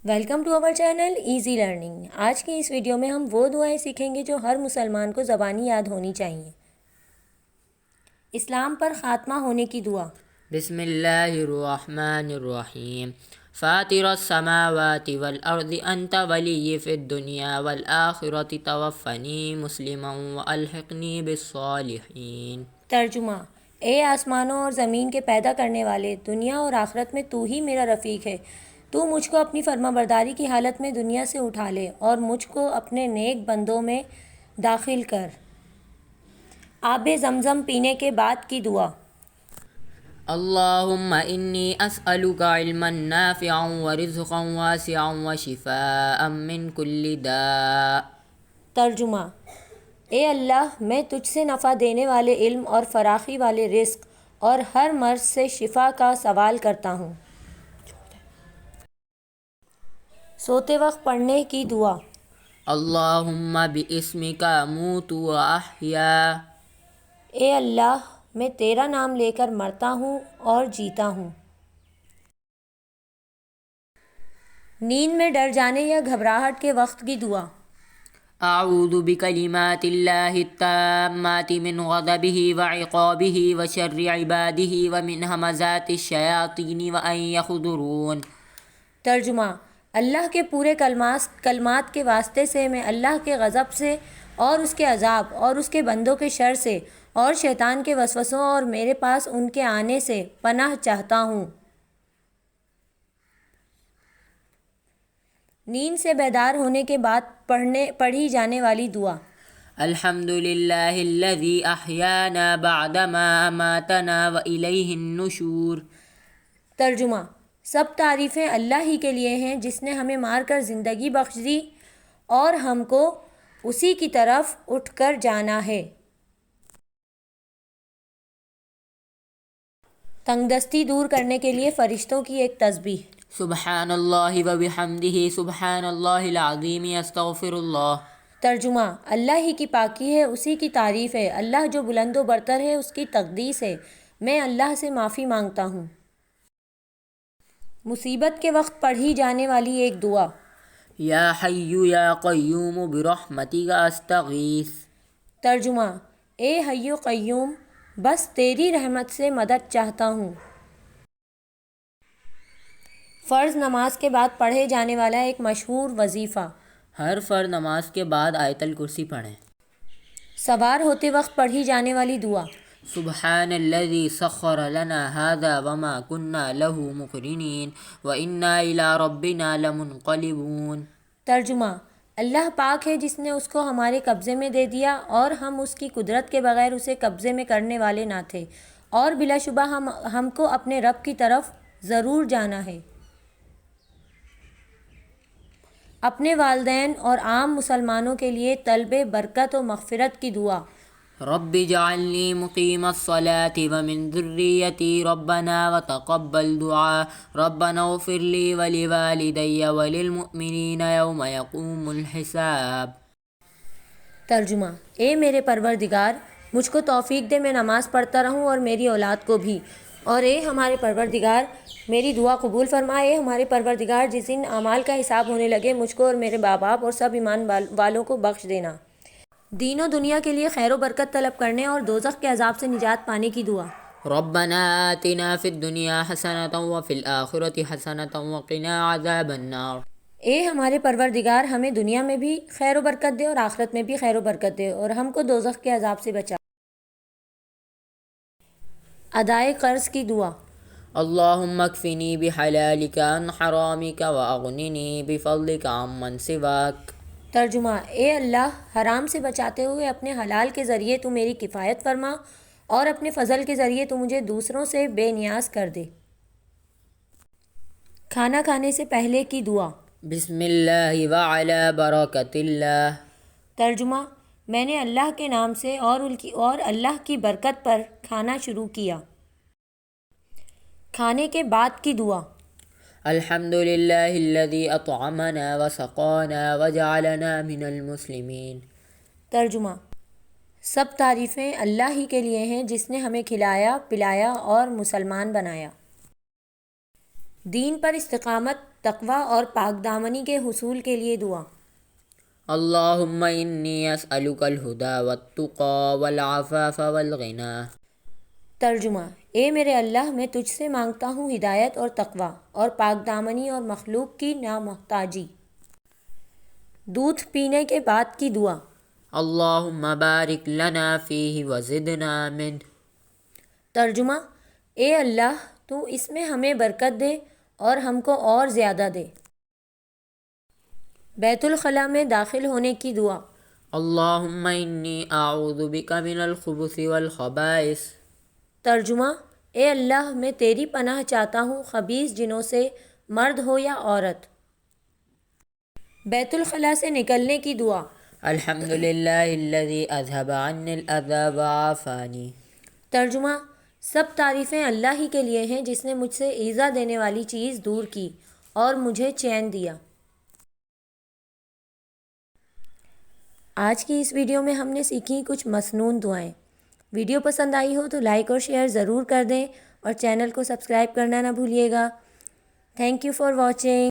Welcome to our channel easy learning. آج کی اس video میں ہم وہ دعائیں سیکھیں گے جو ہر مسلمان کو زبانی یاد ہونی چاہیے۔ اسلام پر خاتمہ ہونے کی دعا۔ بسم اللہ الرحمن الرحیم فاطر السماوات والارض انت ولی فی الدنیا والآخرۃ توفنی مسلما والحقنی بالصالحین۔ ترجمہ: اے آسمانوں اور زمین کے پیدا کرنے والے، دنیا اور آخرت میں تو ہی میرا رفیق ہے۔ تو مجھ کو اپنی فرما برداری کی حالت میں دنیا سے اٹھا لے اور مجھ کو اپنے نیک بندوں میں داخل کر۔ آب زمزم پینے کے بعد کی دعا۔ اللہم انی اسألک علما نافعا ورزقا واسعا وشفاء من کل داء۔ ترجمہ: اے اللہ، میں تجھ سے نفع دینے والے علم اور فراخی والے رزق اور ہر مرض سے شفا کا سوال کرتا ہوں۔ سوتے وقت پڑھنے کی دعا۔ اللہم باسمک اموت واحیا۔ اے اللہ، میں تیرا نام لے کر مرتا ہوں اور جیتا ہوں۔ نیند میں ڈر جانے یا گھبراہٹ کے وقت کی دعا۔ اعوذ بکلمات اللہ التامات من غضبہ وعقابہ وشر عبادہ ومن ہمزات الشیاطین وان یحضرون۔ ترجمہ: اللہ کے پورے کلمات کے واسطے سے میں اللہ کے غضب سے اور اس کے عذاب اور اس کے بندوں کے شر سے اور شیطان کے وسوسوں اور میرے پاس ان کے آنے سے پناہ چاہتا ہوں۔ نیند سے بیدار ہونے کے بعد پڑھی جانے والی دعا۔ الحمد للہ الذی احیانا بعدما اماتنا والیہ النشور۔ ترجمہ: سب تعریفیں اللہ ہی کے لیے ہیں جس نے ہمیں مار کر زندگی بخش دی اور ہم کو اسی کی طرف اٹھ کر جانا ہے۔ تنگ دستی دور کرنے کے لیے فرشتوں کی ایک تسبیح۔ سبحان اللہ وبحمدہ سبحان اللہ العظیم استغفر اللہ۔ ترجمہ: اللہ ہی کی پاکی ہے، اسی کی تعریف ہے، اللہ جو بلند و برتر ہے اس کی تقدیس ہے، میں اللہ سے معافی مانگتا ہوں۔ مصیبت کے وقت پڑھی جانے والی ایک دعا۔ یا حی یا قیوم برحمتک استغیث۔ ترجمہ: اے حی و قیوم، بس تیری رحمت سے مدد چاہتا ہوں۔ فرض نماز کے بعد پڑھے جانے والا ایک مشہور وظیفہ۔ ہر فرض نماز کے بعد آیت الکرسی پڑھیں۔ سوار ہوتے وقت پڑھی جانے والی دعا۔ سبحان الذی سخر لنا ھذا وما کنا لہ مقرنین وانا الی ربنا لمنقلبون۔ ترجمہ: اللہ پاک ہے جس نے اس کو ہمارے قبضے میں دے دیا اور ہم اس کی قدرت کے بغیر اسے قبضے میں کرنے والے نہ تھے، اور بلا شبہ ہم کو اپنے رب کی طرف ضرور جانا ہے۔ اپنے والدین اور عام مسلمانوں کے لیے طلب برکت و مغفرت کی دعا۔ رب اجعلنی مقیم الصلاة ومن ذریتی ربنا وتقبل دعاء ربنا اغفر لی ولوالدی وللمؤمنین یوم یقوم الحساب۔ ترجمہ: اے میرے پروردگار، مجھ کو توفیق دے میں نماز پڑھتا رہوں اور میری اولاد کو بھی، اور اے ہمارے پروردگار میری دعا قبول فرمائے۔ اے ہمارے پروردگار، جس دن اعمال کا حساب ہونے لگے مجھ کو اور میرے ماں باپ اور سب ایمان والوں کو بخش دینا۔ دین و دنیا کے لیے خیر و برکت طلب کرنے اور دوزخ کے عذاب سے نجات پانے کی دعا۔ ربنا آتنا فی الدنیا حسنۃ وفی الآخرۃ حسنۃ وقنا عذاب النار۔ اے ہمارے پروردگار، ہمیں دنیا میں بھی خیر و برکت دے اور آخرت میں بھی خیر و برکت دے اور ہم کو دوزخ کے عذاب سے بچا۔ ادائے قرض کی دعا۔ اللہم اکفنی بحلالک عن حرامک واغننی بفضلک عمن سواک۔ ترجمہ: اے اللہ، حرام سے بچاتے ہوئے اپنے حلال کے ذریعے تو میری کفایت فرما اور اپنے فضل کے ذریعے تو مجھے دوسروں سے بے نیاز کر دے۔ کھانا کھانے سے پہلے کی دعا۔ بسم اللہ وعلی برکۃ اللہ۔ ترجمہ: میں نے اللہ کے نام سے اور اللہ کی برکت پر کھانا شروع کیا۔ کھانے کے بعد کی دعا۔ الحمد للہ الذی اطعمنا وسقانا وجعلنا من المسلمین۔ ترجمہ: سب تعریفیں اللہ ہی کے لیے ہیں جس نے ہمیں کھلایا، پلایا اور مسلمان بنایا۔ دین پر استقامت تقوی اور پاک دامنی کے حصول کے لیے دعا۔ اللہم انی اسألک الہدی والتقی والعفاف والغنی۔ ترجمہ: اے میرے اللہ، میں تجھ سے مانگتا ہوں ہدایت اور تقوی اور پاک دامنی اور مخلوق کی نامحتاجی۔ دودھ پینے کے بعد کی دعا۔ اللہم بارک لنا فیہ وزدنا منہ۔ ترجمہ: اے اللہ، تو اس میں ہمیں برکت دے اور ہم کو اور زیادہ دے۔ بیت الخلاء میں داخل ہونے کی دعا۔ اللہم انی اعوذ بک من الخبث والخبائث۔ ترجمہ: اے اللہ، میں تیری پناہ چاہتا ہوں خبیث جنوں سے، مرد ہو یا عورت۔ بیت الخلاء سے نکلنے کی دعا۔ الحمدللہ الذی اذھب عنی الاذی وعافانی۔ ترجمہ: سب تعریفیں اللہ ہی کے لیے ہیں جس نے مجھ سے ایذا دینے والی چیز دور کی اور مجھے چین دیا۔ آج کی اس ویڈیو میں ہم نے سیکھی کچھ مسنون دعائیں۔ ویڈیو پسند آئی ہو تو لائک اور شیئر ضرور کر دیں اور چینل کو سبسکرائب کرنا نہ بھولیے گا۔ Thank you for watching.